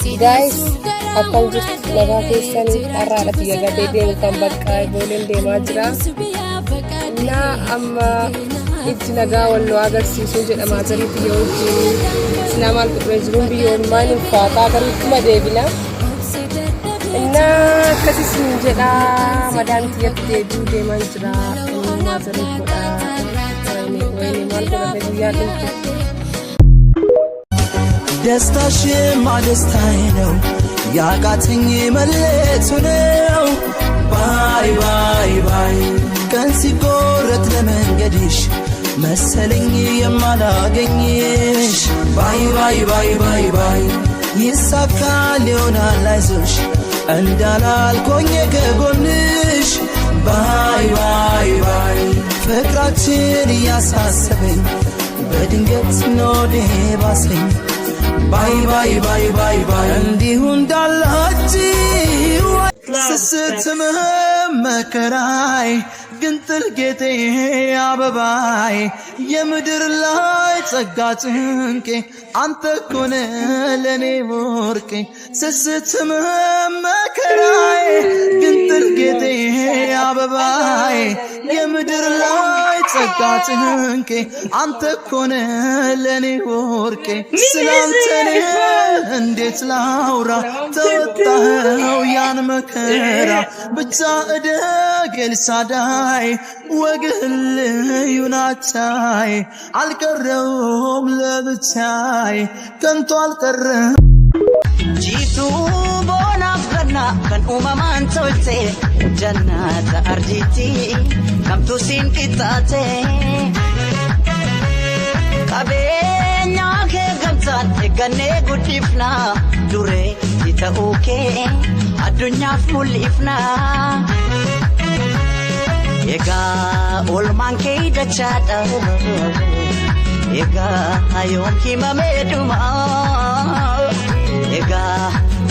Guys, akkam jirtu lafa keessanii har'aadha biyya gadee deemu kan bakka ijoolleen deemaa jira. Na amma itti nagaa walloo agarsiisuu jedhama azarii biyya wajjin sila maal qopheessee jiruun biyyoon maal ulfaataa garuuttuma deebina. Na akkasisin jedha madaan tiyyatti deebi'uu deemaa jira. Azarii godha. Wayne maal godhate guyyaa dhumte. ደስታሽማ ደስታዬ ነው ያቃተኝ መለቱ ነው ባይ ባይ ባይ ቀን ሲቆረጥ ለመንገድሽ መሰለኝ የማላገኝሽ ባይ ባይ ባይ ባይ ባይ ይሳካል ይሆናል አይዞሽ እንዳላልኩኝ ከጎንሽ ባይ ባይ ባይ ፍቅራችን እያሳሰበኝ በድንገት ኖዴ ባሰኝ Bye bye bye bye bye እንዲሁ እንዳላችሁ ስትምህ መከራይ ግንጥል ጌጤ አበባይ የምድር ላይ ጸጋ ጭንቄ አንተ ኮነ ለኔ ወርቄ ስትምህ መከራይ ግንጥል ጌጤ አበባይ የምድር ላይ ጸጋ ጭንቄ አንተ ኮነ ለኔ ወርቄ ስላንተ እንዴት ላውራ ተወጣኸው ያን መከራ ብቻ እደግ ኤልሳዳይ ወግህልዩን አቻይ አልቀረውም ለብቻይ ከንቱ አልቀረም ጂቱ ቦናፍና ከን ኡማማን ቶልቴ ጀናት አርጂቲ ከምቱ ሲን ቂጣቴ ቀቤኛ ከገምታን ገኔ ጉዲፍና ዱሬ ይተኡኬ አዱኛፍ ሙሊፍና Ega olman ke dachada Ega ayom ki mameduma Ega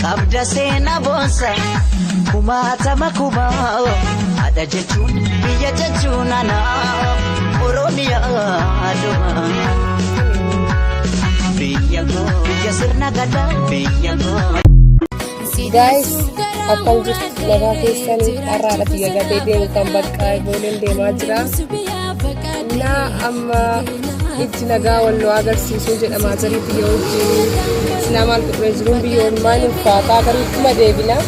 kabda sena bonsa kumata makuma ada jechun biya jechunana Oromia aduma biya sirna gada biya Guys, akkam jirtu lafa keessanii har'aadha biyya gadee deemu kan bakka ijoolleen deemaa jira. Na amma itti nagaa walloo agarsiisuu jedhama azarii biyya wajjin sila maal qopheessee jiruun biyyoon maal ulfaataa garuuttuma deebina.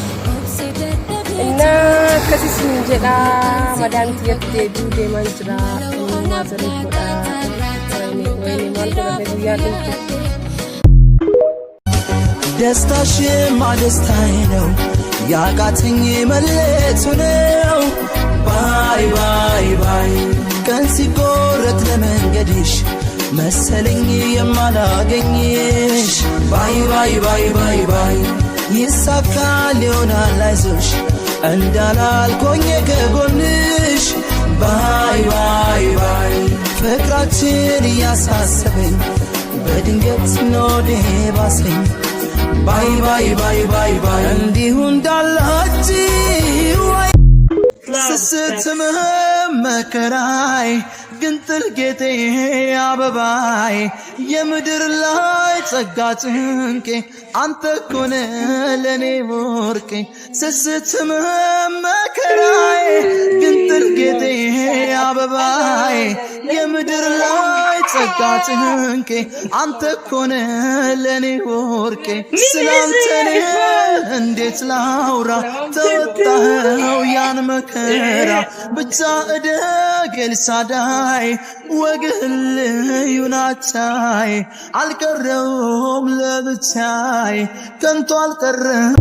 Na akkasisin jedha madaan tiyyatti deebi'uu deemaa jira. Azarii godha. Wayne maal godhate guyyaa dhumte. ደስታሽማ ደስታዬ ነው ያቃተኝ መለቱ ነው ባይ ባይ ባይ ቀን ሲቆረጥ ለመንገድሽ መሰለኝ የማላገኝሽ ባይ ባይ ባይ ባይ ባይ ይሳካል ይሆናል አይዞሽ እንዳላልኩኝ ከጎንሽ ባይ ባይ ባይ ፍቅራችን እያሳሰበኝ በድንገት ኖዴ ባሰኝ Bye bye bye bye bye እንዲሁ እንዳላችሁ ስትምህ መከራይ ግንጥል ጌጤ አበባይ የምድር ላይ ጸጋ ጭንቄ አንተ ኮነ ለኔ ወርቄ ስትምህ መከራይ ግንጥል ጌጤ አበባይ የምድር ላይ ጸጋ ጭንቄ አንተ ኮነ ለኔ ወርቄ ስላንተ እንዴት ላውራ ተወጣኸው ያን መከራ ብቻ እደግ ኤልሳዳይ ወግህልዩን አቻይ አልቀረውም ለብቻይ ከንቱ አልቀረም